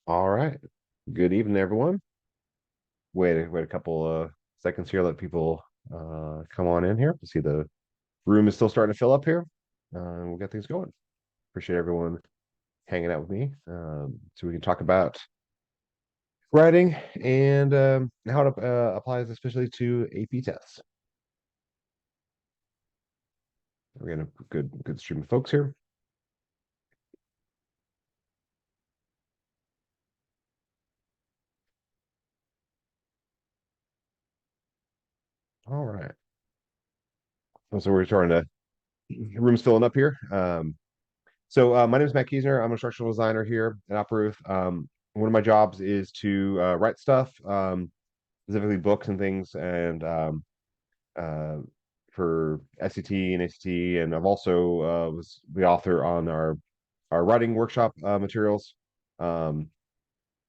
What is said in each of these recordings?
All right. Good evening, everyone. Wait a couple seconds here. Let people come on in here. See the room is still starting to fill up here. And we'll get things going. Appreciate everyone hanging out with me, so we can talk about writing and how it applies, especially to AP tests. We're getting a good stream of folks here. All right. So we're starting to room's filling up here. So my name is Matt Kiesner. I'm a structural designer here at Applerouth. One of my jobs is to write stuff, specifically books and things, and uh, for SCT and ACT. And I've also was the author on our writing workshop materials. Um,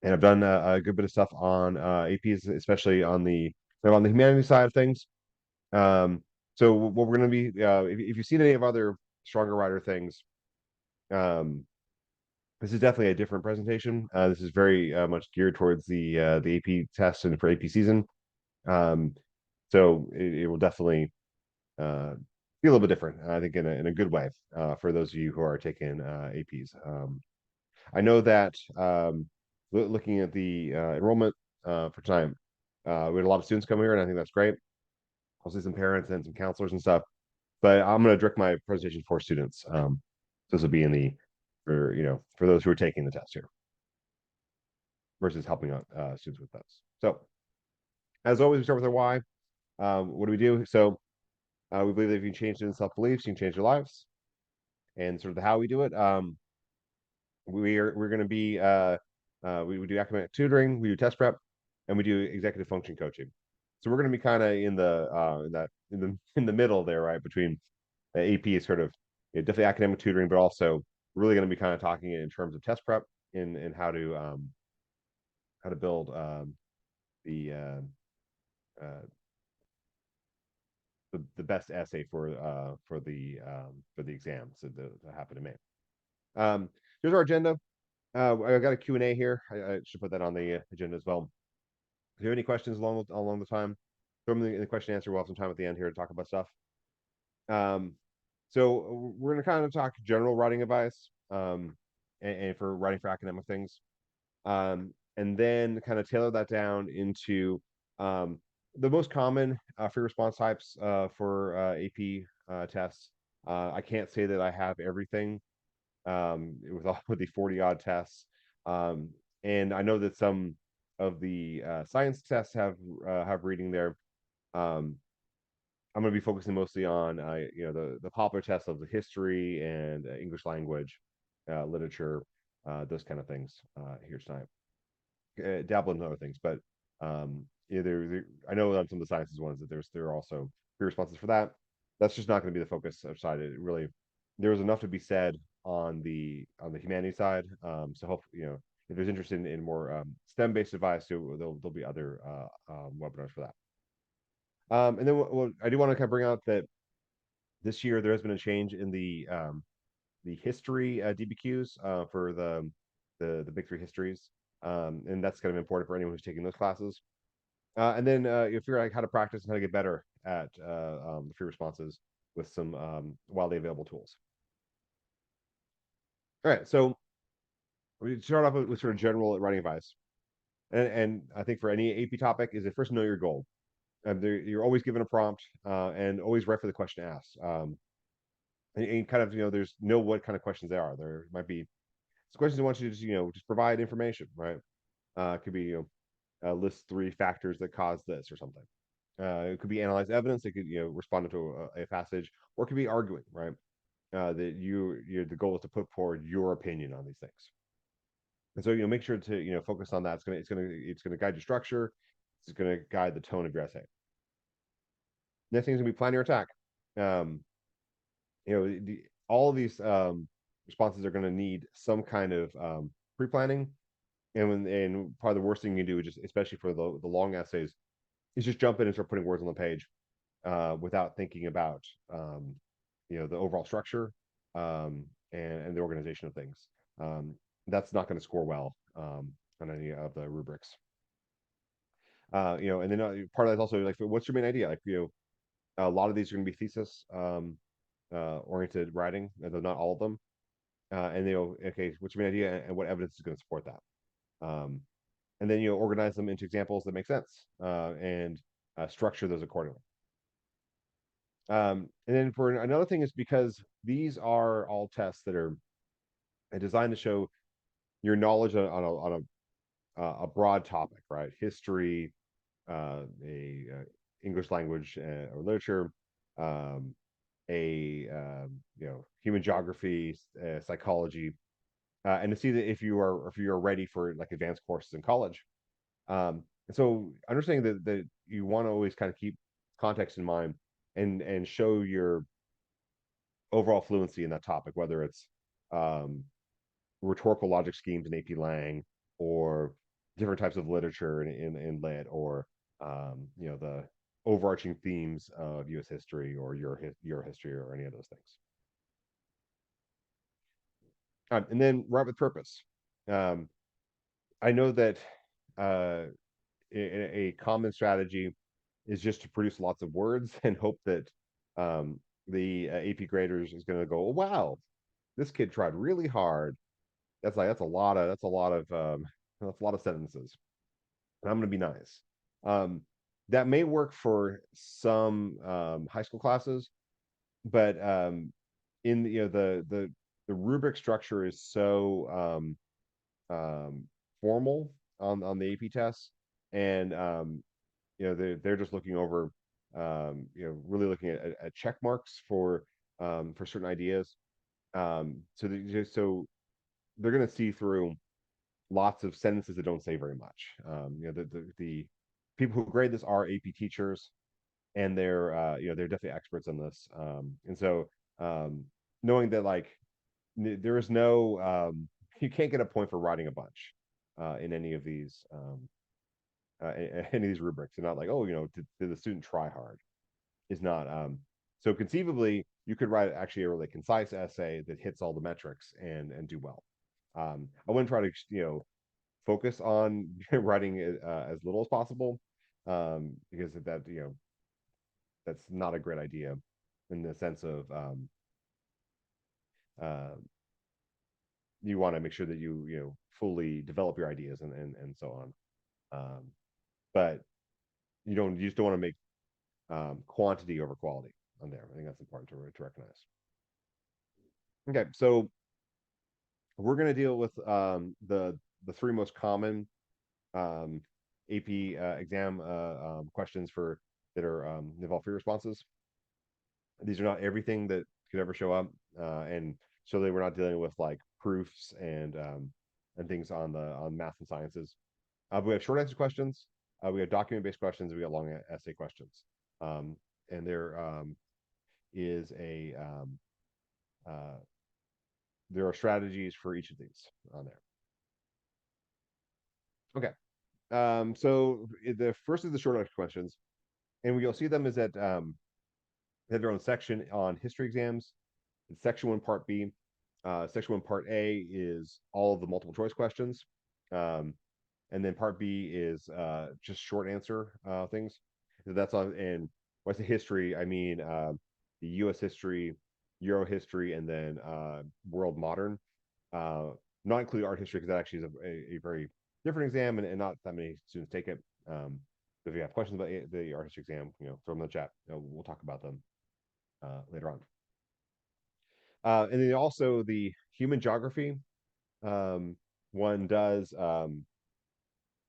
and I've done a good bit of stuff on APs, especially on the humanities side of things. Um, so what we're going to be, if you've seen any of other stronger writer things, um, this is definitely a different presentation. This is very much geared towards the AP test and for AP season. Um, so it will definitely be a little bit different, I think, in a good way for those of you who are taking APs. I know that looking at the enrollment for time, we had a lot of students come here, and I think that's great. I'll see some parents and some counselors and stuff, but I'm going to direct my presentation for students. This will be in the for those who are taking the test here versus helping out students with those. So, as always, we start with our why. What do we do? So, we believe that if you change students' self beliefs, you can change their lives. And sort of the how we do it. We're going to be we do academic tutoring, we do test prep, and we do executive function coaching. So we're going to be kind of in the in the middle there, right, between AP is sort of definitely academic tutoring, but also really going to be kind of talking in terms of test prep and how to build the uh, the best essay for the exams that happen in May. Here's our agenda. I got a Q&A here. I should put that on the agenda as well. If you have any questions along the time, throw them in the question and answer. We'll have some time at the end here to talk about stuff. So we're going to kind of talk general writing advice and for writing for academic things. And then kind of tailor that down into the most common free response types for AP tests. I can't say that I have everything with all with the 40 odd tests. And I know that some of the science tests have reading there. I'm going to be focusing mostly on the popular tests of the history and English language, literature, those kind of things here tonight. Dabble in other things, but I know on some of the sciences ones that there are also free responses for that. That's just not going to be the focus of side. It really there was enough to be said on the humanity side. So hopefully, if there's interest in more STEM based advice, there'll be other webinars for that. And then I do want to kind of bring out that this year there has been a change in the history DBQs for the big three histories, and that's kind of important for anyone who's taking those classes. And then you figure out how to practice and how to get better at the free responses with some widely available tools. All right, so we start off with sort of general writing advice, and I think for any AP topic is to first know your goal. You're always given a prompt and always write for the question asked. And kind of there's know what kind of questions they are. There might be questions that want you to just provide information, right? It could be list 3 factors that cause this or something. It could be analyze evidence. It could respond to a passage, or it could be arguing, right? That the goal is to put forward your opinion on these things. And so make sure to focus on that. It's gonna guide your structure. It's gonna guide the tone of your essay. Next thing is gonna be plan your attack. Um, all of these responses are going to need some kind of pre-planning, and probably the worst thing you can do, just especially for the long essays, is just jump in and start putting words on the page without thinking about the overall structure and the organization of things. That's not going to score well. on any of the rubrics. And then part of that's also like, what's your main idea? Like, a lot of these are going to be thesis oriented writing, though not all of them. And okay, what's your main idea and what evidence is going to support that? And then organize them into examples that make sense and structure those accordingly. And then for another thing is because these are all tests that are designed to show your knowledge on a broad topic, right? History, a English language or literature, um, human geography, psychology, and to see that if you are ready for like advanced courses in college. And so understanding that you want to always kind of keep context in mind and show your overall fluency in that topic, whether it's um, rhetorical logic schemes in AP Lang or different types of literature in lit or the overarching themes of U.S. history or your history or any of those things. And then write with purpose. Um, I know that uh, a common strategy is just to produce lots of words and hope that the AP graders is going to go, oh, wow, this kid tried really hard. That's a lot of that's a lot of sentences. And I'm going to be nice. Um, that may work for some high school classes, but in the rubric structure is so formal on the AP tests, and they're just looking over really looking at check marks for certain ideas. So they're going to see through lots of sentences that don't say very much. The people who grade this are AP teachers, and they're definitely experts in this. And so knowing that like there is no you can't get a point for writing a bunch in any of these any of these rubrics. They're not like, oh, did the student try hard? Is not. So conceivably, you could write actually a really concise essay that hits all the metrics and do well. I wouldn't try to focus on writing as little as possible because that's not a great idea in the sense of uh, you want to make sure that you fully develop your ideas and so on. But you just don't want to make quantity over quality on there. I think that's important to recognize. Okay, so we're going to deal with the three most common AP exam questions that are involve free responses. These are not everything that could ever show up, and so we're not dealing with like proofs and things on math and sciences. But we have short answer questions, we have document based questions, and we got long essay questions. And is a uh, there are strategies for each of these on there. Okay. So the first is the short answer questions, and you'll see them is that they have their own section on history exams. It's section 1, part B. Section 1, part A is all of the multiple choice questions. And then part B is just short answer things. So that's on, and what's the history? I mean, the US history, Euro history, and then world modern. Not include art history because that actually is a very different exam and not that many students take it. If you have questions about the art history exam, throw them in the chat. We'll talk about them later on. And then also the human geography one does fall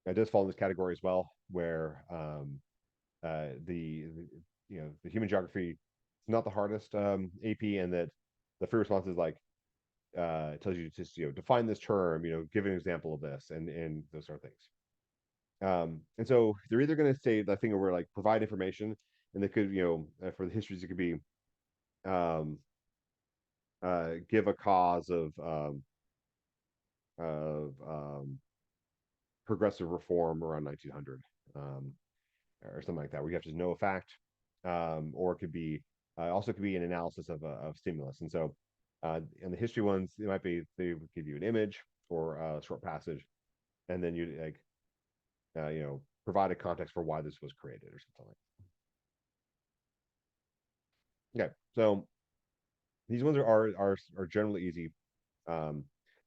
in this category as well, where the human geography is not the hardest AP, and that the free response is like tells you to just define this term, give an example of this, and those sort of things. And so they're either going to say the thing where like provide information, and they could for the histories it could be um, give a cause of progressive reform around 1900 or something like that, where you have to know a fact, or it could be also could be an analysis of stimulus. And so in the history ones, they would give you an image or a short passage. and then you like provide a context for why this was created or something like. Okay, so these ones are generally easy. Um,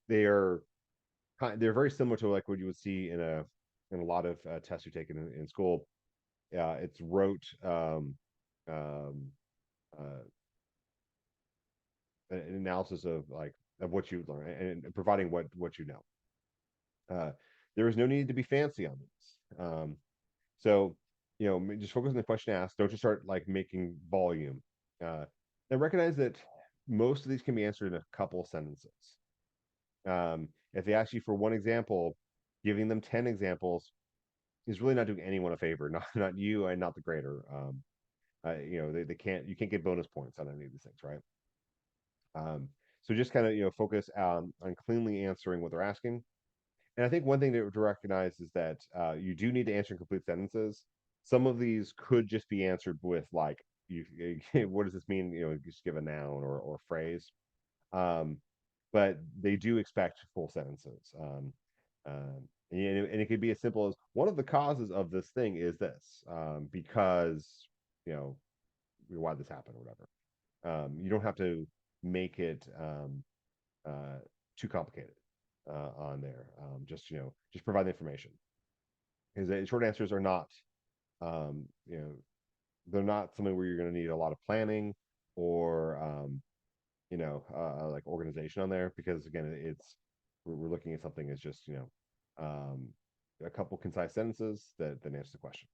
they are they're very similar to like what you would see in a lot of tests you take in school. It's rote um, uh, an analysis of like of what you learn and providing what you know. There is no need to be fancy on these. So, just focus on the question asked. Don't just start like making volume. And recognize that most of these can be answered in a couple sentences. If they ask you for one example, giving them 10 examples is really not doing anyone a favor, not you and not the grader. They can't you can't get bonus points on any of these things, right? So just kind of focus on cleanly answering what they're asking. And I think one thing to recognize is that you do need to answer in complete sentences. Some of these could just be answered with like, what does this mean? Just give a noun or phrase. Um, but they do expect full sentences. And it could be as simple as one of the causes of this thing is this, because you know why this happened or whatever. You don't have to make it uh, too complicated on there. Just provide the information. Because the short answers are not, um, you know, they're not something where you're going to need a lot of planning or, like organization on there. Because again, we're looking at something as just, um, a couple concise sentences that answer the question.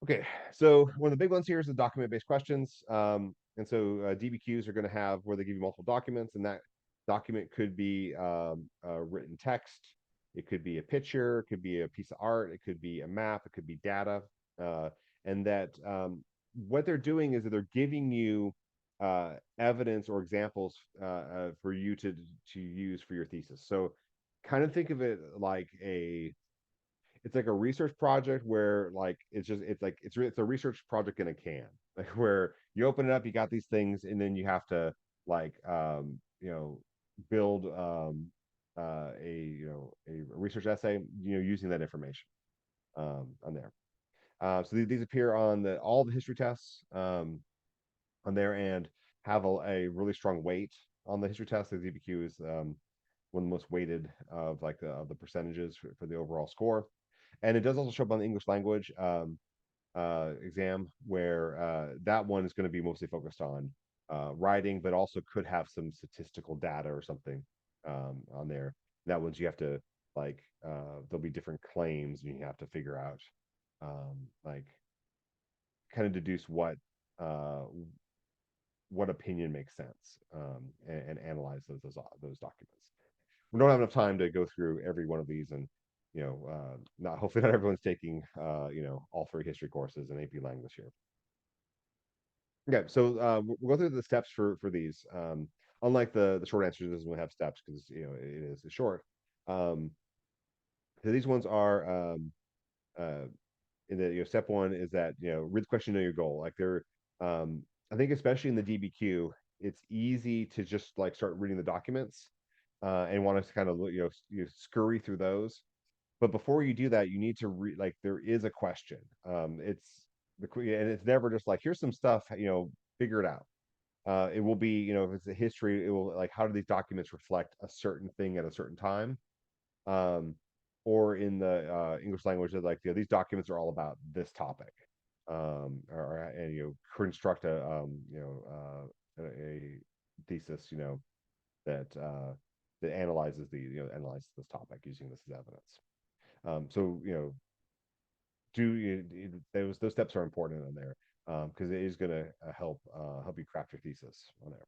Okay, so one of the big ones here is the document-based questions. And so DBQs are going to have where they give you multiple documents, and that document could be written text, it could be a picture, it could be a piece of art, it could be a map, it could be data, uh, and that what they're doing is that they're giving you evidence or examples for you to use for your thesis. So kind of think of it like it's like a research project where like it's a research project in a can, like where you open it up, you got these things, and then you have to like build a research essay using that information on there. So these appear on all the history tests on there and have a really strong weight on the history test. The ZBQ is one of the most weighted of like of the percentages for the overall score. And it does also show up on the English language exam, where that one is going to be mostly focused on writing, but also could have some statistical data or something on there. That one's you have to like there'll be different claims, and you have to figure out like kind of deduce uh, what opinion makes sense and analyze those documents. We don't have enough time to go through every one of these, and not hopefully not everyone's taking all three history courses in AP Lang this year. Okay, so we'll go through the steps for these. Unlike the short answers, this doesn't have steps because it is short. So these ones are in the step one is that read the question, know your goal. Like I think especially in the DBQ, it's easy to just like start reading the documents and want us to kind of scurry through those. But before you do that, you need to read, like, there is a question. And it's never just like, here's some stuff, figure it out. It will be, if it's a history, it will like, how do these documents reflect a certain thing at a certain time? Um, or in the English language, that like, these documents are all about this topic. And construct a thesis, that analyzes analyzes this topic using this as evidence. So those steps are important on there because it is going to help you craft your thesis on there.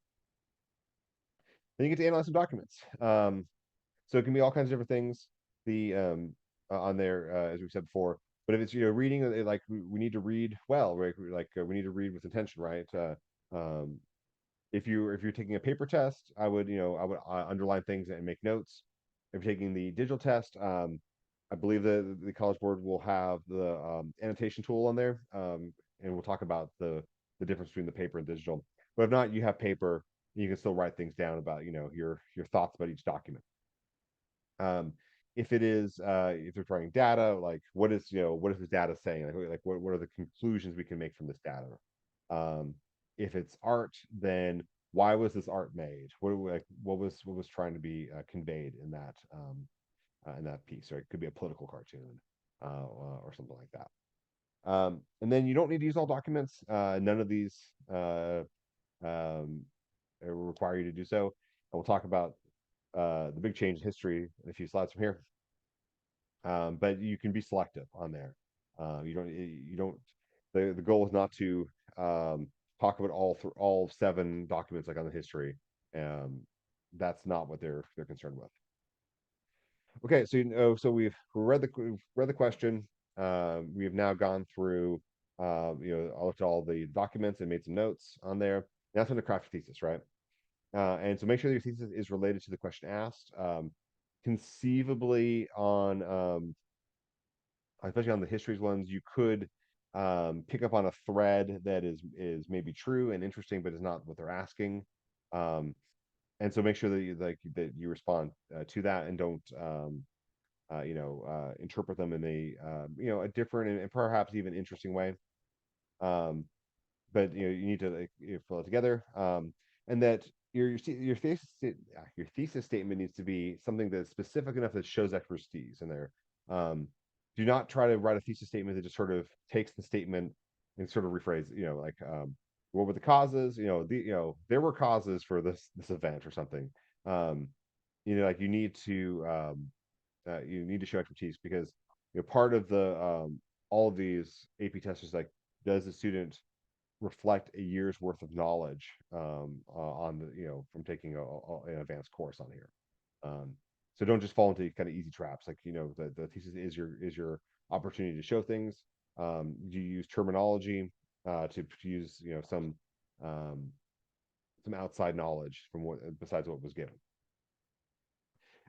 Then you get to analyze some documents. So it can be all kinds of different things. The on there as we said before. But if it's reading, like we need to read well, right? Like we need to read with intention, right? Um, if you're taking a paper test, I would underline things and make notes. If you're taking the digital test, I believe the College Board will have the annotation tool on there, and we'll talk about the difference between the paper and digital. But if not, you have paper, you can still write things down about your thoughts about each document. Um, if it is, if they're trying data, like what is, what is the data saying? Like what are the conclusions we can make from this data? Um, if it's art, then why was this art made? Like what was trying to be conveyed in that piece? Or it could be a political cartoon or something like that. And then you don't need to use all documents. None of these um, require you to do so. And we'll talk about the big change in history in a few slides from here. But you can be selective on there. You don't. The goal is not to talk about all 7 documents like on the history. Um, that's not what they're concerned with. Okay, so so we've read the question. We have now gone through. I looked at all the documents and made some notes on there. That's when to craft a thesis, right? And so make sure that your thesis is related to the question asked. Conceivably on especially on the histories ones, you could pick up on a thread that is maybe true and interesting, but is not what they're asking. Um, and so make sure that you respond to that and don't interpret them in a different and perhaps even interesting way. Um, but you need to pull it together, and that your thesis statement needs to be something that's specific enough that shows expertise in there. Do not try to write a thesis statement that just sort of takes the statement and sort of rephrase, what were the causes? There were causes for this event or something. Um, like you need to show expertise because part of the all of these AP tests is like, does the student reflect a year's worth of knowledge on the from taking an advanced course on here. Um, so don't just fall into kind of easy traps. Like the thesis is your opportunity to show things. You use terminology to use um, some outside knowledge from what besides what was given.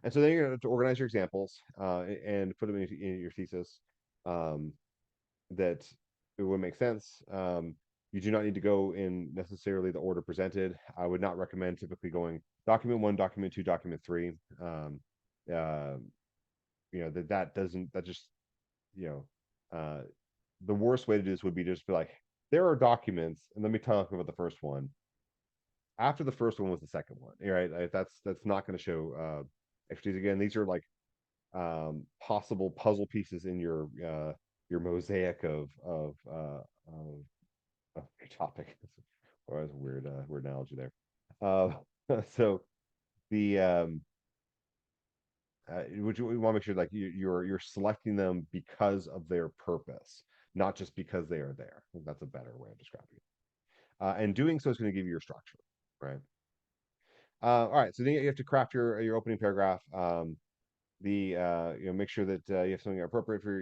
And so then you're going to organize your examples and put them in your thesis. Um, that it would make sense. You do not need to go in necessarily the order presented. I would not recommend typically going document 1, document 2, document 3. Uh, that just you know uh, the worst way to do this would be just be like, there are documents, and let me talk about the first one. After the first one was the second one, right? That's not going to show expertise. Again, these are like possible puzzle pieces in your mosaic of your topic. Or that's a weird analogy there. So the which we want to make sure like you're selecting them because of their purpose, not just because they are there. I think that's a better way of describing it. And doing so is going to give you your structure, right? All right, so then you have to craft your opening paragraph. Make sure that you have something appropriate for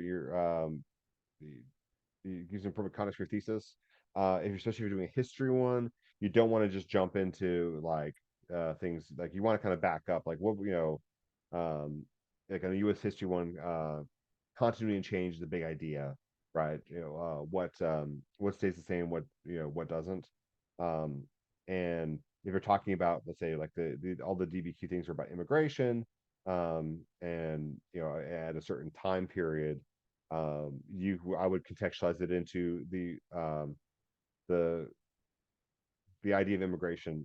using appropriate context for your thesis. Especially if you're doing a history one, you don't want to just jump into like things like you want to kind of back up, like um, like on a U.S. history one, continuity and change is a big idea, right? What stays the same, what doesn't, um, and if you're talking about, let's say, like all the DBQ things are about immigration, and at a certain time period, I would contextualize it into the the idea of immigration,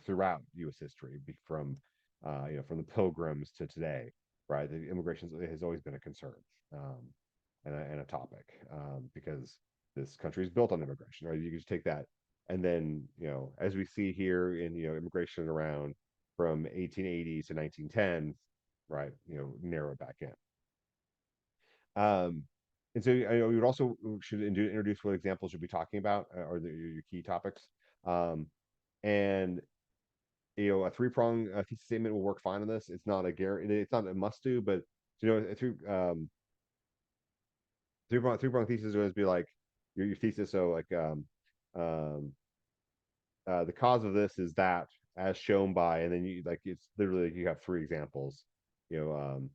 throughout U.S. history, from the Pilgrims to today, right? The immigration has always been a concern, and a topic, because this country is built on immigration, right? You can just take that, and then as we see here in immigration around from 1880 to 1910, right? Narrow it back in. And so we would also should introduce what examples you'll be talking about, or your key topics. And a 3-prong thesis statement will work fine on this. It's not it's not a must do, but through 3-prong thesis would always be like your thesis. So like um, the cause of this is that as shown by, and then it's literally you have 3 examples, you know, um,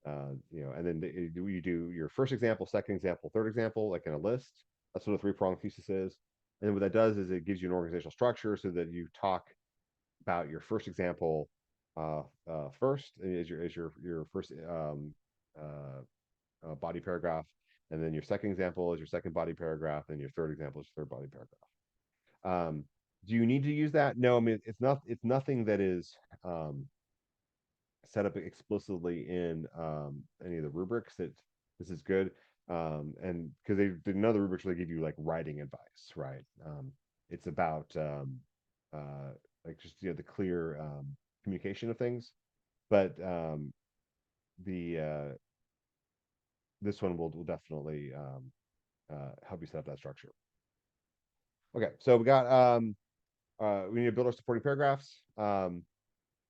and then you do your first example, second example, third example, like in a list. That's what a 3-prong thesis is. And then what that does is it gives you an organizational structure so that you talk about your first example first is your first body paragraph, and then your second example is your second body paragraph, and your third example is your third body paragraph. Do you need to use that? No, I mean it's nothing that is set up explicitly in any of the rubrics that this is good. And because they did another rubrics where they give you like writing advice, right? It's about like just the clear communication of things. But the this one will definitely help you set up that structure. Okay, so we need to build our supporting paragraphs.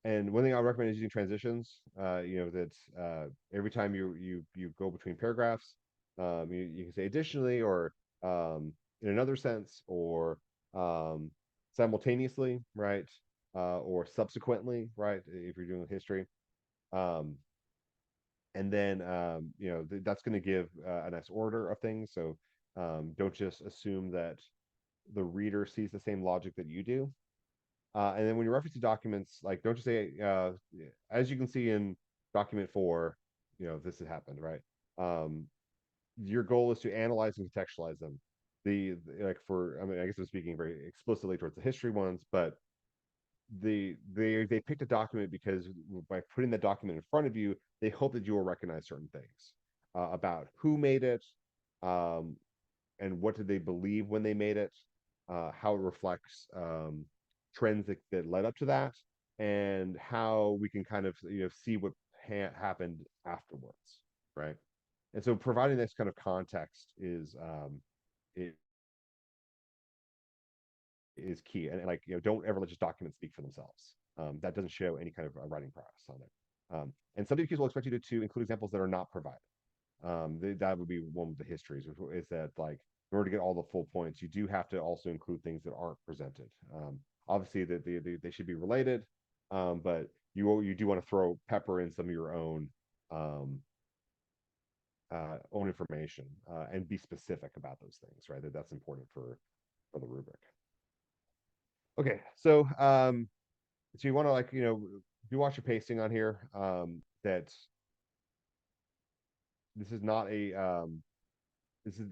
And one thing I recommend is using transitions. That every time you go between paragraphs, you can say additionally, or in another sense, or simultaneously, right? Or subsequently, right? If you're doing history. Um, and then that's going to give a nice order of things. So don't just assume that the reader sees the same logic that you do. And then when you're referencing documents, like don't just say, as you can see in document 4, this has happened, right? Your goal is to analyze and contextualize them. Like for, I mean, I guess I'm speaking very explicitly towards the history ones, but they picked a document because by putting that document in front of you, they hope that you will recognize certain things about who made it, um, and what did they believe when they made it, how it reflects trends that led up to that, and how we can kind of see what happened afterwards, right? And so providing this kind of context it is key. And like don't ever let just documents speak for themselves. That doesn't show any kind of writing process on it. And some DBQs will expect you to include examples that are not provided. That would be one of the histories, is that like in order to get all the full points, you do have to also include things that aren't presented. Obviously, that they should be related, but you do want to throw pepper in some of your um, own information and be specific about those things, right? That's important for the rubric. Okay, so you want to like do watch your pacing on here. That this is not a this is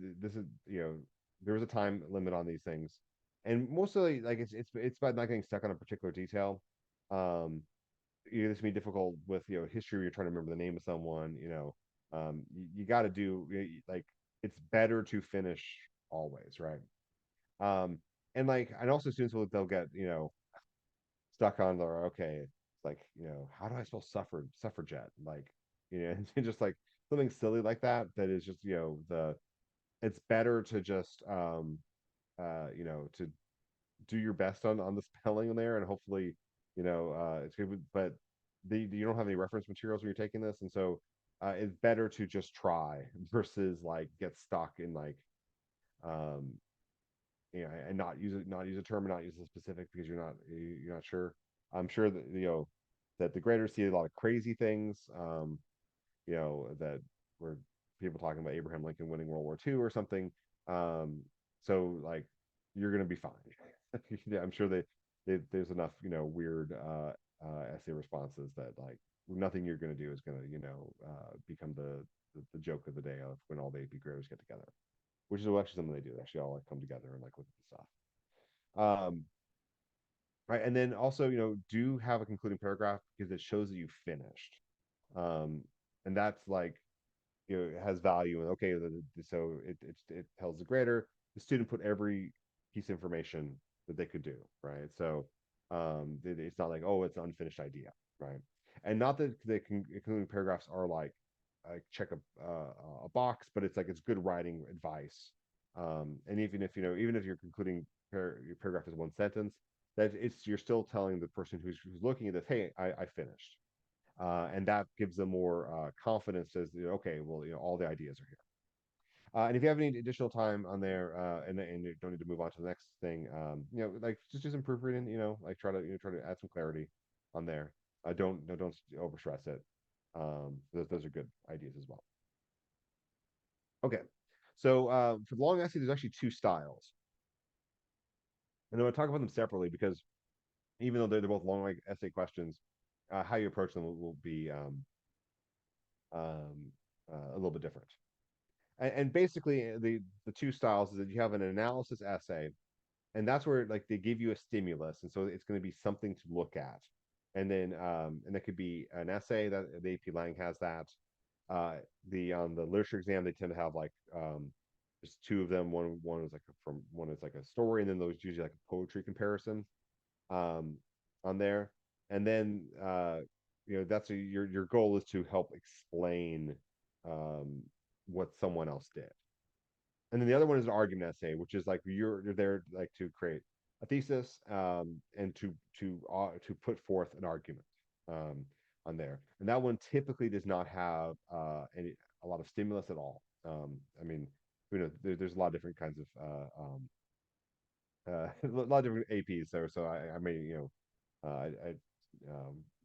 there was a time limit on these things, and mostly like it's about not getting stuck on a particular detail. Um, this can be difficult with history. You're trying to remember the name of someone. You got to do like it's better to finish always, right? Um, and like and also students they'll get stuck on the okay. It's like how do I spell suffragette? Like and just like something silly like that. That is just it's better to just to do your best on the spelling in there, and hopefully it's good. But you don't have any reference materials when you're taking this, and so it's better to just try versus like get stuck in like um and not use a term and not use a specific because you're not sure. I'm sure that that the graders see a lot of crazy things, that were people talking about Abraham Lincoln winning World War II or something. So like you're gonna be fine. Yeah, I'm sure there's enough weird essay responses that like nothing you're gonna do is gonna become the joke of the day of when all the AP graders get together, which is actually something they do. They actually all like come together and like look at the stuff. Right, and then also do have a concluding paragraph because it shows that you finished, um, and that's like it has value. And okay, so it tells the grader the student put every piece of information that they could do, right? So it's not like it's an unfinished idea, right? And not that the concluding paragraphs are like check a box, but it's like it's good writing advice. And even if even if your concluding your paragraph is one sentence, that you're still telling the person who's looking at this, hey, I finished, and that gives them more confidence as okay, well, all the ideas are here. And if you have any additional time on there, and you don't need to move on to the next thing, like just do some proofreading, like try to add some clarity on there. Don't overstress it. Those are good ideas as well. Okay, so for the long essay, there's actually two styles, and I'm going to talk about them separately because even though they're both long like essay questions, how you approach them will be um, a little bit different. And basically, the two styles is that you have an analysis essay, and that's where like they give you a stimulus, and so it's going to be something to look at, and that could be an essay that the AP Lang has that. The on the literature exam they tend to have like there's two of them. One is like one is like a story, and then there's usually like a poetry comparison um, on there, and then that's your goal is to help explain um, what someone else did. And then the other one is an argument essay, which is like you're there like to create a thesis and to put forth an argument um, on there. And that one typically does not have a lot of stimulus at all. I mean, there's a lot of different kinds of a lot of different APs there. So I may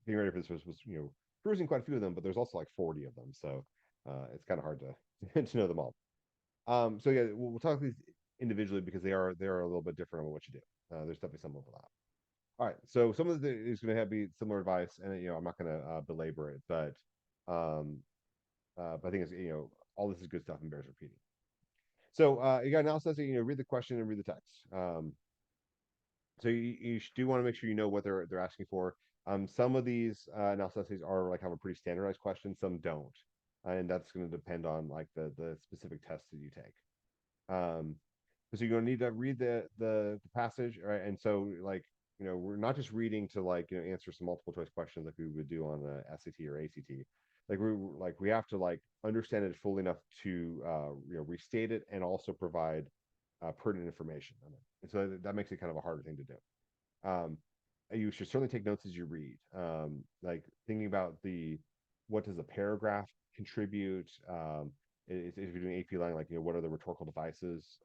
being ready for this was cruising quite a few of them, but there's also like 40 of them, so it's kind of hard to to know them all. So yeah, we'll talk these individually because they are a little bit different on what you do. There's definitely some overlap. All right, so some of the is going to be similar advice, and I'm not going to belabor it, um, but I think it's all this is good stuff and bears repeating. So you got analysis. Read the question and read the text. So you do want to make sure you know what they're asking for. Some of these analyses are like have a pretty standardized question, some don't, and that's going to depend on like the specific tests that you take. Um, so you're going to need to read the passage, right? And so like we're not just reading to like answer some multiple choice questions like we would do on a SAT or ACT. We have to like understand it fully enough to restate it and also provide pertinent information on it. And so that makes it kind of a harder thing to do. Um, you should certainly take notes as you read, like thinking about what does a paragraph contribute. If you're doing AP line, like what are the rhetorical devices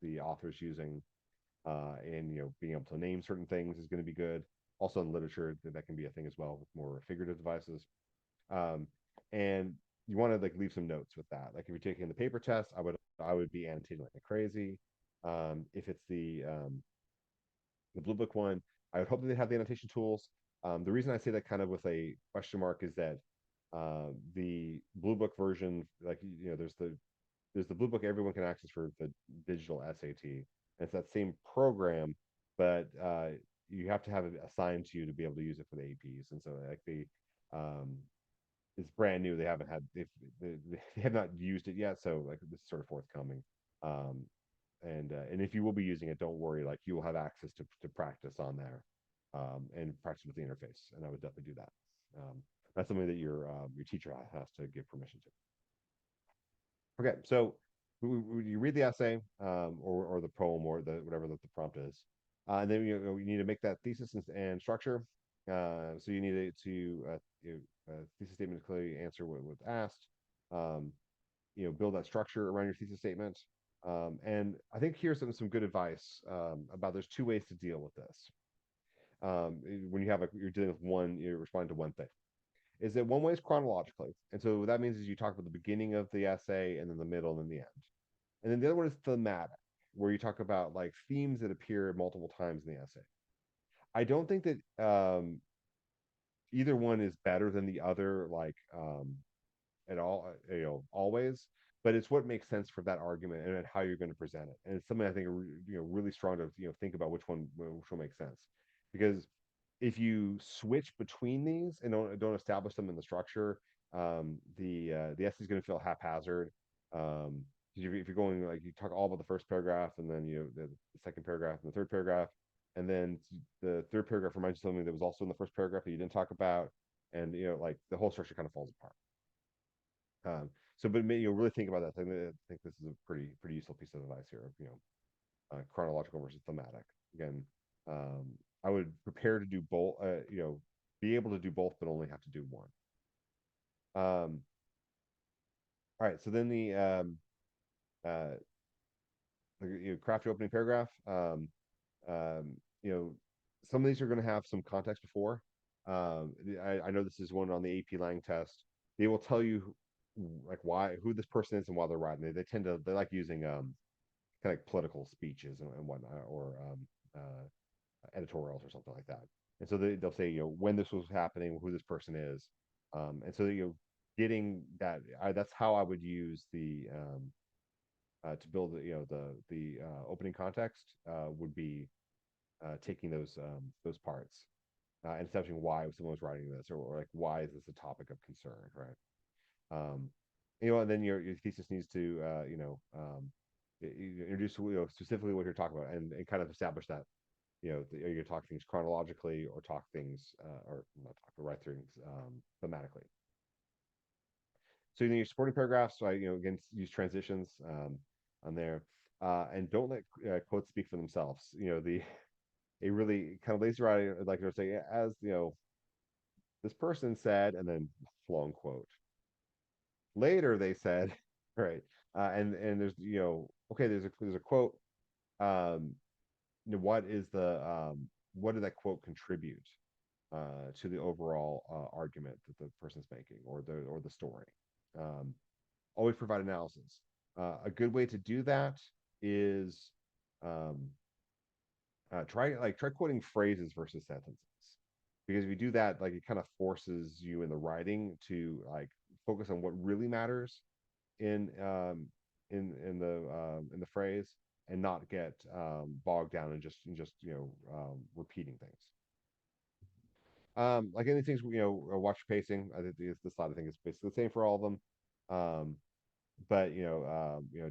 the author's using, and being able to name certain things is going to be good. Also in literature, that can be a thing as well with more figurative devices. And you want to like leave some notes with that. Like if you're taking the paper test, I would be annotating like crazy. If it's the blue book one, I would hope that they have the annotation tools. The reason I say that kind of with a question mark is that the blue book version, like there's the blue book everyone can access for the digital SAT. And it's that same program, but you have to have it assigned to you to be able to use it for the APs. And so like it's brand new. They haven't had they have not used it yet. So like this is sort of forthcoming. Um, and if you will be using it, don't worry. Like you will have access to practice on there, and practice with the interface. And I would definitely do that. That's something that your teacher has to give permission to. Okay, so you read the essay, or the poem, or the whatever the prompt is, and then you need to make that thesis and structure. So you need thesis statement to clearly answer what was asked. Um, build that structure around your thesis statement. And I think here's some good advice about there's two ways to deal with this. When you're dealing with you're responding to one thing. Is that one way is chronologically, and so what that means is you talk about the beginning of the essay and then the middle and then the end, and then the other one is thematic, where you talk about like themes that appear multiple times in the essay. I don't think that either one is better than the other, like at all, always, but it's what makes sense for that argument and how you're going to present it. And it's something I think really strong to think about which one makes sense, because if you switch between these and don't establish them in the structure, the essay is going to feel haphazard. If you're going like you talk all about the first paragraph and then the second paragraph and the third paragraph, and then the third paragraph reminds you of something that was also in the first paragraph that you didn't talk about, and like the whole structure kind of falls apart. But really think about that. I think this is a pretty useful piece of advice here. Chronological versus thematic. Again, I would prepare to do both. Be able to do both, but only have to do one. All right. So then uh, craft your opening paragraph. Um, you know, some of these are going to have some context before. I know this is one on the AP Lang test. They will tell you like who this person is and why they're writing. They like using kind of like political speeches and whatnot, or editorials or something like that. And so they'll say, when this was happening, who this person is. And so, getting that, that's how I would use to build, the opening context would be taking those parts and establishing why someone was writing this, or like, why is this a topic of concern, right? Um, and then your thesis needs to, introduce, specifically what you're talking about, and kind of establish that, are you going to talk things chronologically, or talk things, or not talk, but write things thematically. So then your supporting paragraphs, so again, use transitions on there, and don't let quotes speak for themselves. A really kind of lazy writing, like they're saying, as this person said, and then long quote. Later they said, right, and there's, okay, there's a quote. Um, what is the what did that quote contribute to the overall argument that the person's making, or the story? Um, Always provide analysis. A good way to do that is um, try quoting phrases versus sentences, because if you do that, like, it kind of forces you in the writing to, like, focus on what really matters in in the phrase, and not get bogged down in just repeating things. Like anything, watch your pacing. I think this slide, I think, is basically the same for all of them. Um, but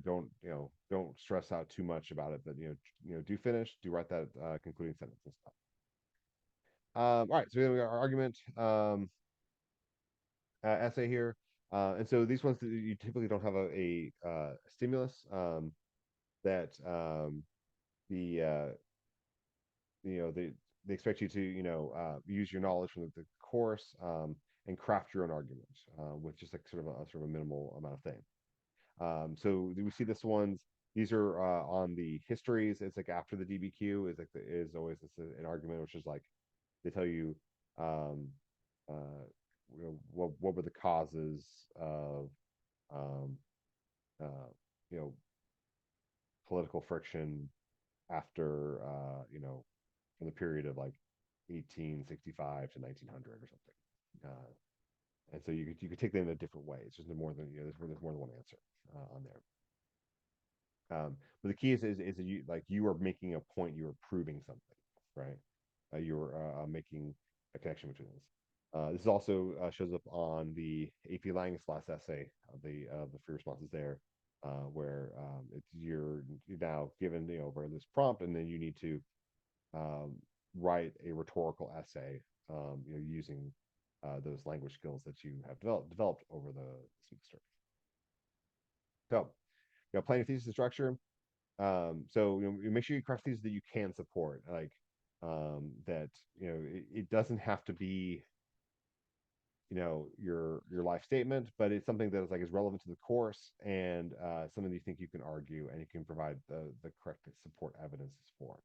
don't stress out too much about it. But do finish, do write that concluding sentence and stuff. All right, so then we got our argument essay here, and so these ones that you typically don't have a stimulus, that the they expect you to use your knowledge from the course, and craft your own argument with just like sort of a minimal amount of thing. So we see this ones. These are on the histories. It's like after the DBQ is always an argument, which is like, they tell you, um, what were the causes of um, uh, you know political friction after, from the period of like 1865 to 1900 or something. And so you could take that in a different way. It's just more than, there's more than one answer on there. But the key is that you are making a point, you are proving something, right? You're making a connection between this. This also shows up on the AP Langus last essay of the free responses there, where you're now given this prompt, and then you need to um, write a rhetorical essay, using those language skills that you have developed over the semester. So, planning thesis structure. So you make sure you craft these that you can support, like that it doesn't have to be your life statement, but it's something that is relevant to the course, and something that you think you can argue and you can provide the correct support evidences for.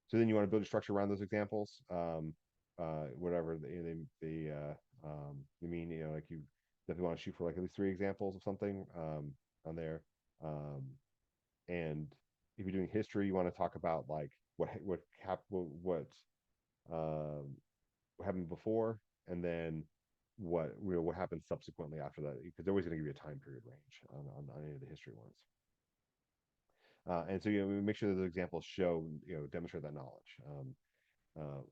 So then you want to build a structure around those examples, whatever you mean, like you definitely want to shoot for like at least 3 examples of something on there. And if you're doing history, you want to talk about like um, what happened before, and then what happened subsequently after that, because they're always going to give you a time period range on any of the history ones. And so we make sure that the examples demonstrate that knowledge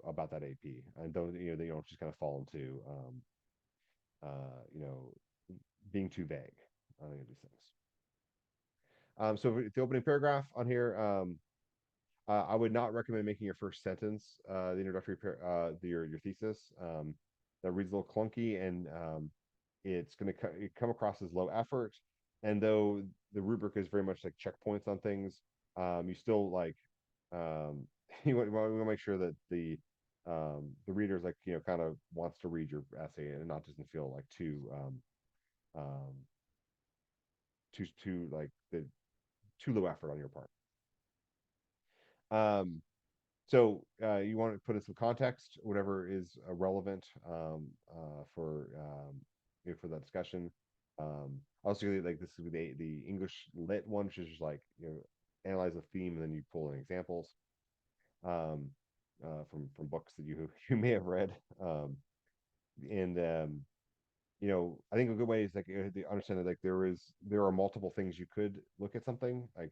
about that AP, and they don't just kind of fall into being too vague on any of these things. So the opening paragraph on here, I would not recommend making your first sentence the introductory your thesis. That reads a little clunky, and it's going to come across as low effort. And though the rubric is very much like checkpoints on things, you still you want to make sure that the reader is kind of wants to read your essay, and not doesn't feel like um, too low effort on your part. So you want to put in some context, whatever is relevant for that discussion. Also, like this is the English lit one, which is just like analyze the theme and then you pull in examples. um, from books that you you may have read. And you know, I think a good way is like to understand that like there are multiple things you could look at something, like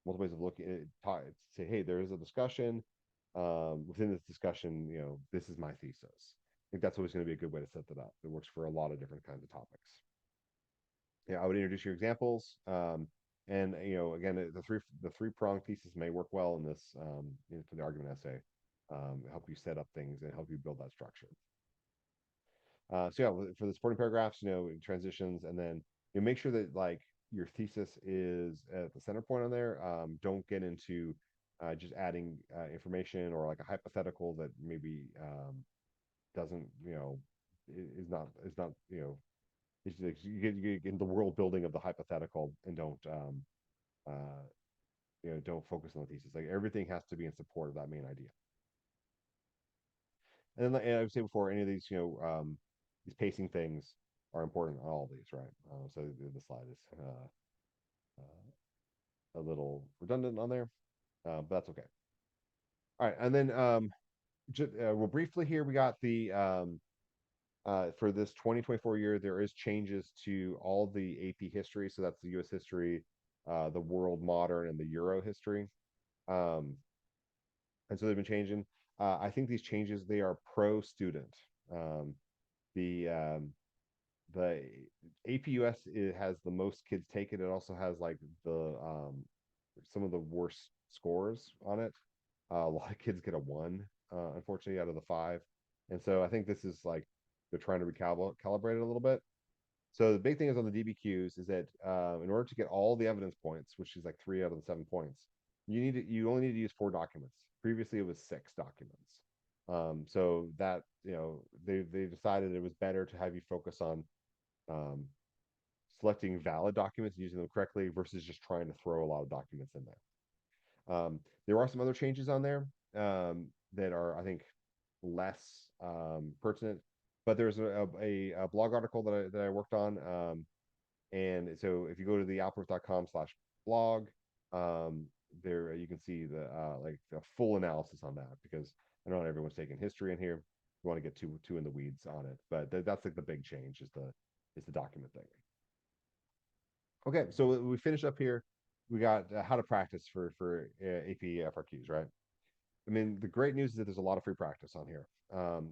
multiple ways of looking at it, say, hey, there is a discussion. Within this discussion, you know, this is my thesis. I think that's always going to be a good way to set that up. It works for a lot of different kinds of topics. Yeah, I would introduce your examples. And you know, again, the three prong thesis may work well in this for the argument essay, help you set up things and help you build that structure. So yeah, for the supporting paragraphs, you know, transitions, and then you know, make sure that like your thesis is at the center point on there. Don't get into just adding information or like a hypothetical that maybe doesn't, you know, is not, you know, it's like you get in the world building of the hypothetical and uh, you know, don't focus on the thesis. Like everything has to be in support of that main idea. And then and I would say before any of these, you know, these pacing things are important on all of these, right? So the slide is a little redundant on there, but that's okay. All right, and then just well, briefly here we got the for this 2024 year, there is changes to all the AP history. So that's the U.S. history, the world modern, and the Euro history. Um, and so they've been changing. I think these changes they are pro student. Um, the the APUS it has the most kids take it. It also has like the some of the worst scores on it. A lot of kids get a one, unfortunately, out of the five. And so I think this is like they're trying to recalibrate it a little bit. So the big thing is on the DBQs is that in order to get all the evidence points, which is like 3 out of the 7 points, you only need to use 4 documents. Previously, it was 6 documents. So that you know they decided it was better to have you focus on um, selecting valid documents and using them correctly versus just trying to throw a lot of documents in there. There are some other changes on there that are, I think, less pertinent. But there's a blog article that I worked on. And so if you go to the applerouth.com/blog, there you can see the like the full analysis on that because I know not everyone's taking history in here. You want to get too in the weeds on it, but that's like the big change is the document thing. Okay, so we finish up here. We got how to practice for AP FRQs, right? I mean, the great news is that there's a lot of free practice on here.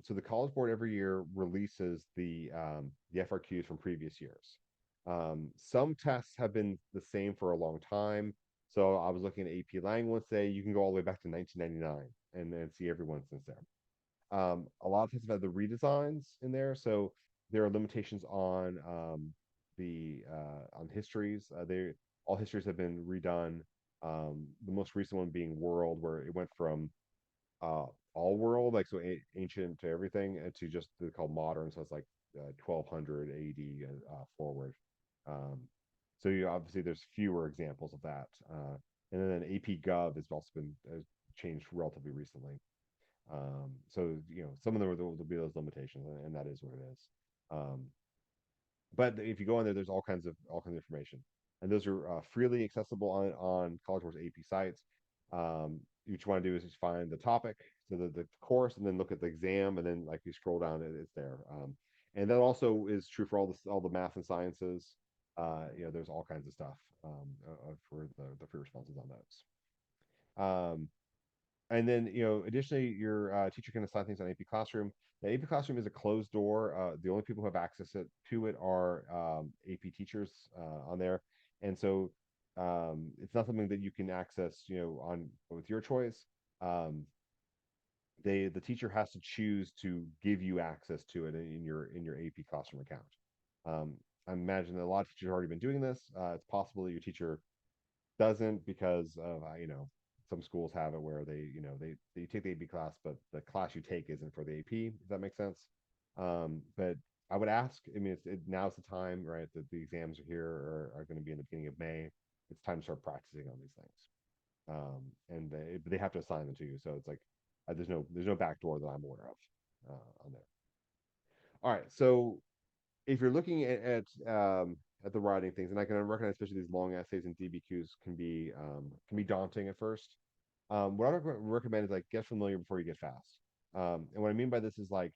So the College Board every year releases the FRQs from previous years. Some tests have been the same for a long time. So I was looking at AP Lang one day. You can go all the way back to 1999 and see everyone since then. A lot of times have had the redesigns in there, so there are limitations on on histories. They all histories have been redone. The most recent one being World, where it went from uh, all world, like so ancient to everything, and to just they're called modern. So it's like 1200 AD forward. Um, so you obviously there's fewer examples of that. And then AP Gov has also been changed relatively recently. So you know, some of them will be those limitations, and that is what it is. Um, but if you go on there, there's all kinds of information, and those are freely accessible on College Board's AP sites. What you want to do is just find the topic, so the course, and then look at the exam, and then like you scroll down, it's there. And that also is true for all the math and sciences. You know, there's all kinds of stuff for the free responses on those. And then, you know, additionally, your teacher can assign things on AP Classroom. The AP Classroom is a closed door. The only people who have access to it are AP teachers on there, and so it's not something that you can access, you know, on with your choice. Um, the teacher has to choose to give you access to it in your AP Classroom account. I imagine that a lot of teachers have already been doing this. It's possible that your teacher doesn't because of you know some schools have it where they you know they take the AP class, but the class you take isn't for the AP. If that makes sense. But I would ask. I mean, now's the time, right? That the exams are here are going to be in the beginning of May. It's time to start practicing on these things. And they have to assign them to you, so it's like there's no back door that I'm aware of on there. All right, so if you're looking at the writing things, and I can recognize especially these long essays and DBQs can be daunting at first. What I recommend is like get familiar before you get fast. And what I mean by this is like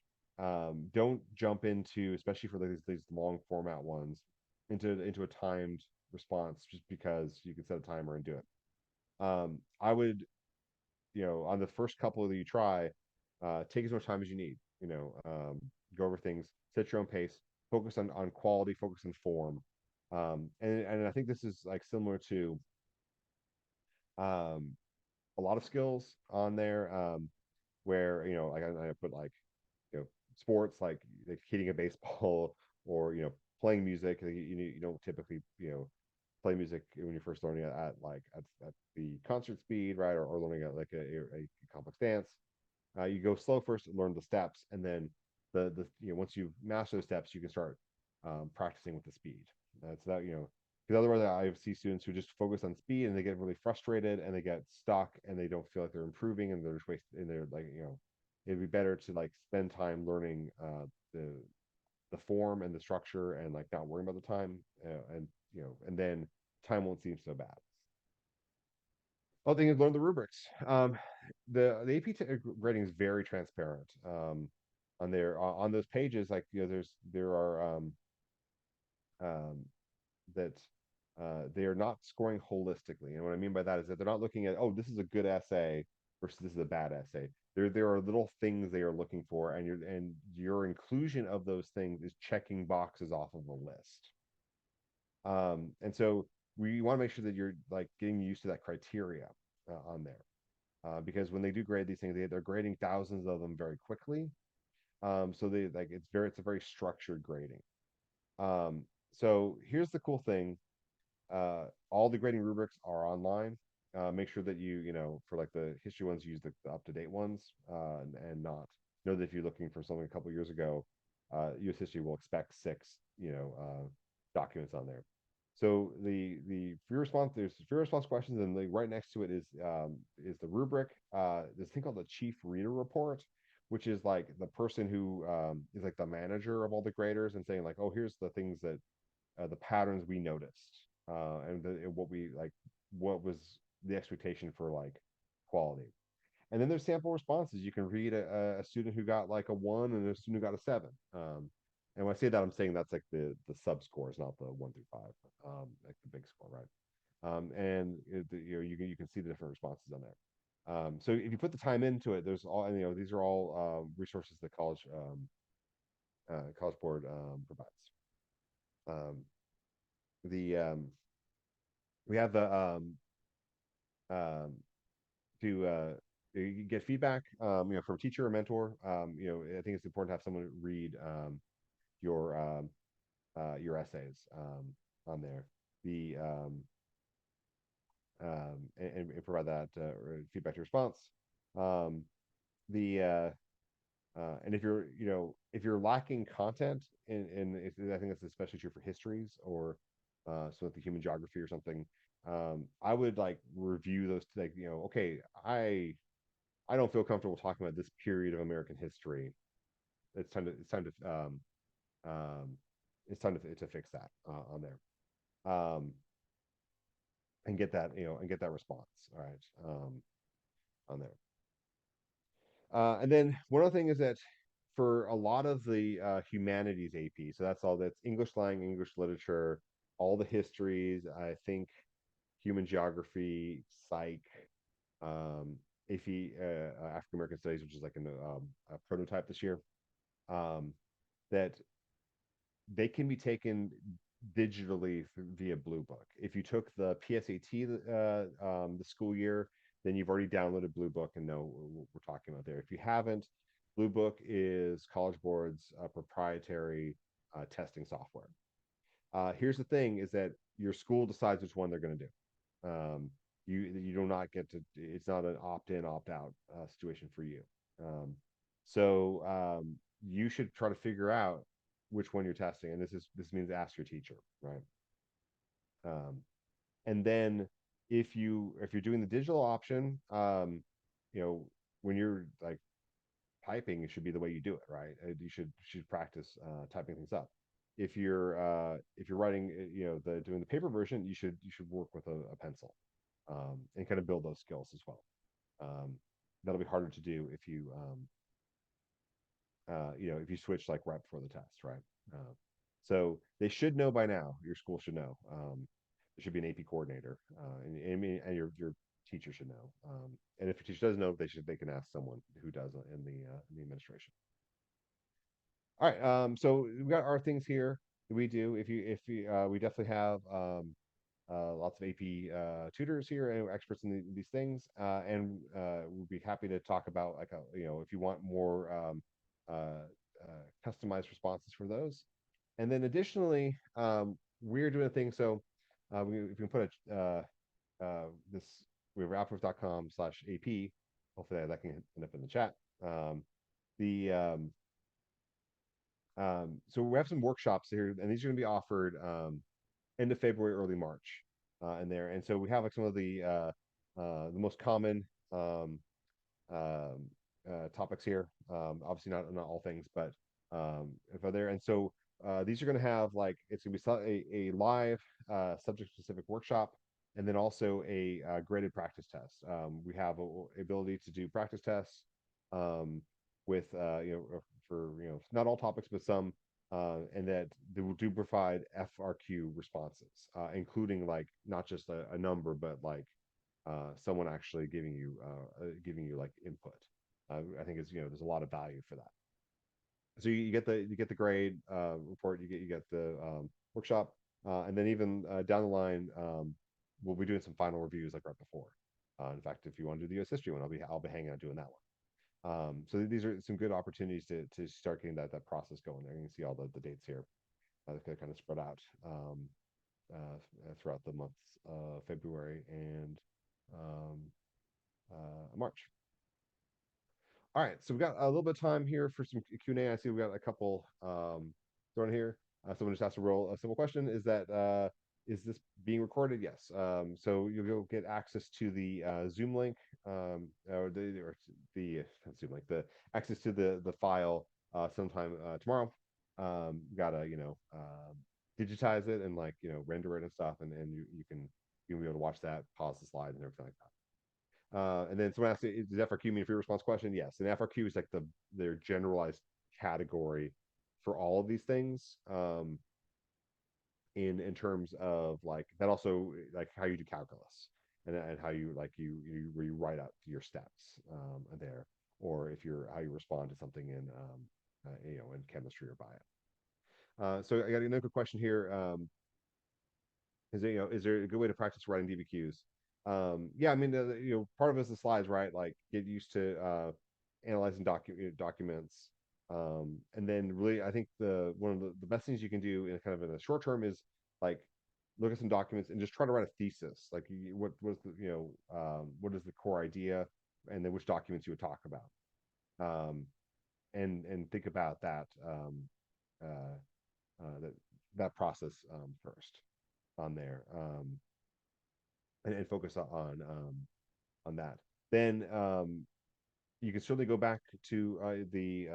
don't jump into, especially for these long format ones, into a timed response just because you can set a timer and do it. I would, on the first couple that you try, take as much time as you need. Go over things, set your own pace, focus on quality, focus on form. And I think this is like similar to um, a lot of skills on there, where like I put like sports like hitting a baseball or playing music. You don't typically play music when you're first learning at the concert speed, right? Or learning at like a complex dance. You go slow first and learn the steps, and then once you master the steps, you can start practicing with the speed. That's that because otherwise I see students who just focus on speed and they get really frustrated and they get stuck and they don't feel like they're improving and they're just wasting. And they're like it'd be better to like spend time learning the form and the structure and like not worrying about the time, and then time won't seem so bad. Other thing is learn the rubrics. The AP grading is very transparent. On there on those pages, like there are um, that they are not scoring holistically. And what I mean by that is that they're not looking at, oh, this is a good essay versus this is a bad essay. There are little things they are looking for, and your inclusion of those things is checking boxes off of a list. And so we want to make sure that you're like getting used to that criteria on there. Because when they do grade these things, they're grading thousands of them very quickly. So they like it's a very structured grading. So here's the cool thing. All the grading rubrics are online. Make sure that for like the history ones, use the up-to-date ones, and not know that if you're looking for something a couple years ago, U.S. history will expect six, documents on there. So the free response, there's free response questions, and like right next to it is the rubric. This thing called the chief reader report, which is like the person who is like the manager of all the graders and saying like, oh, here's the things that the patterns we noticed, and what we like, what was the expectation for like quality. And then there's sample responses. You can read a student who got like a 1 and a student who got a 7. And when I say that, I'm saying that's like the sub scores, not the 1 through 5, like the big score, right? And you can see the different responses on there. So if you put the time into it, there's all, and these are all resources that College Board provides. Um, the We have the um, to you get feedback, from a teacher or mentor. I think it's important to have someone read your your essays on there. The and provide that feedback to response. Um, the and if you're lacking content I think that's especially true for histories or so like the human geography or something. I would like review those, like, okay, I don't feel comfortable talking about this period of American history. Um, um, it's time to fix that on there, and get that and get that response. All right, on there. And then one other thing is that for a lot of the humanities AP, so that's English language, English literature, all the histories, I think human geography, psych, um, AFE, African American Studies, which is like a prototype this year, um, that they can be taken digitally via Blue Book. If you took the PSAT the school year, then you've already downloaded Blue Book and know what we're talking about there. If you haven't, Blue Book is College Board's proprietary testing software. Here's the thing: is that your school decides which one they're going to do. You do not get to. It's not an opt-in, opt-out situation for you. Um, so you should try to figure out which one you're testing, and this means ask your teacher, right? Um, and then if you're doing the digital option, you know, when you're like typing, it should be the way you do it, right? You should practice typing things up. If you're writing, the doing the paper version, you should work with a pencil, and kind of build those skills as well. That'll be harder to do if you if you switch like right before the test, right? So they should know by now. Your school should know. There should be an AP coordinator, and your teacher should know. And if your teacher does know, they can ask someone who does in the administration. All right. So we got our things here that we do. We definitely have lots of AP tutors here and experts in these things, and we'd be happy to talk about like if you want more customized responses for those. And then additionally, we're doing a thing. So if you can put this, we have applerouth.com/AP. Hopefully that can end up in the chat. The So we have some workshops here, and these are going to be offered end of February, early March, in there. And so we have like some of the most common topics here. Obviously not all things, but if are there. And so these are going to have like it's going to be a live subject specific workshop, and then also a graded practice test. We have a ability to do practice tests with for not all topics, but some. And that they will do provide FRQ responses, including like not just a number, but like someone actually giving you like input. I think is there's a lot of value for that. So you get the grade report, you get the workshop, and then even down the line, we'll be doing some final reviews like right before. In fact, if you want to do the U.S. history one, I'll be hanging out doing that one. So these are some good opportunities to start getting that process going there. You can see all the dates here. They're kind of spread out throughout the months of February and um, March. All right, so we've got a little bit of time here for some Q&A. I see we've got a couple thrown here. Someone just asked a simple question: is this being recorded? Yes. So you'll get access to the Zoom link, or the Zoom link, the access to the file sometime tomorrow. Gotta digitize it and like render it and stuff, and you can be able to watch that, pause the slides and everything like that. And then someone asked, "Does FRQ mean free response question?" Yes, and FRQ is like their generalized category for all of these things. In terms of like that, also like how you do calculus and how you like where you write out your steps there, or if you're how you respond to something in chemistry or bio. So I got another question here. Is there a good way to practice writing DBQs? Yeah, I mean, part of it is the slides, right? Like get used to analyzing documents, and then really, I think one of the best things you can do in kind of in the short term is like look at some documents and just try to write a thesis. Like, what is the core idea, and then which documents you would talk about, and think about that process first on there. And focus on that. Then you can certainly go back to the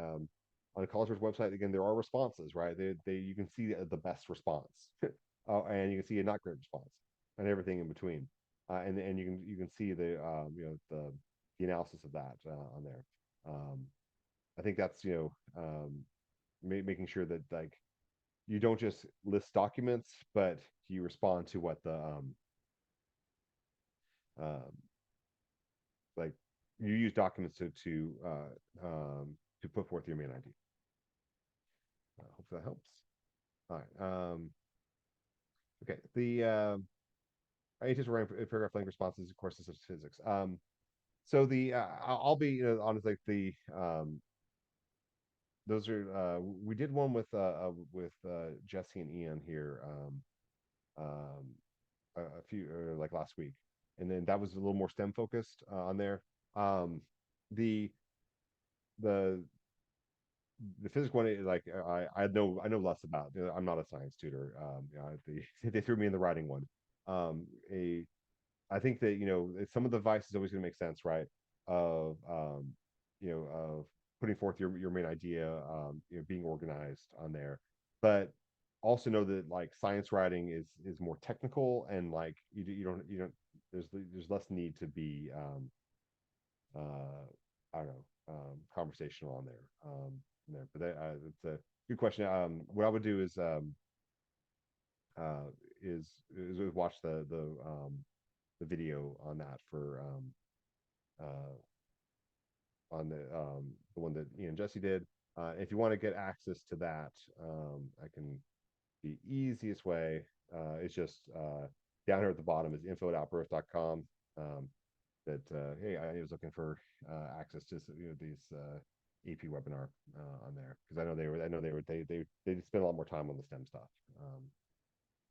on the College's website again. There are responses, right? You can see the best response, and you can see a not great response, and everything in between, and you can see the analysis of that on there. I think that's making sure that like you don't just list documents, but you respond to what the um, like you use documents to put forth your main idea. Hopefully that helps. All right. Okay. I just writing paragraph length responses, of course, of physics. So I'll be honestly the those are we did one with Jesse and Ian here a few like last week, and then that was a little more STEM focused on there. The the the physics one like I know less about. I'm not a science tutor. They threw me in the writing one. A I think that some of the advice is always going to make sense, right? Of of putting forth your main idea, being organized on there, but also know that like science writing is more technical and like you don't there's less need to be I don't know, conversational on there. There, but it's a good question. What I would do uh, is watch the video on that for on the one that Ian and Jesse did. If you want to get access to that, I can the easiest way is just down here at the bottom is info@applerouth.com. That hey, I was looking for access to these AP webinar on there because they spend a lot more time on the STEM stuff.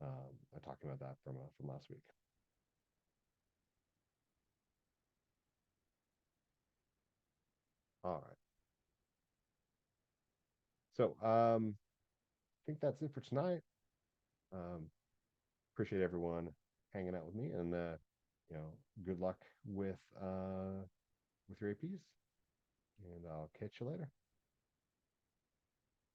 I'm talking about that from last week. All right, so I think that's it for tonight. Um, Appreciate everyone hanging out with me, and good luck with your APs, and I'll catch you later.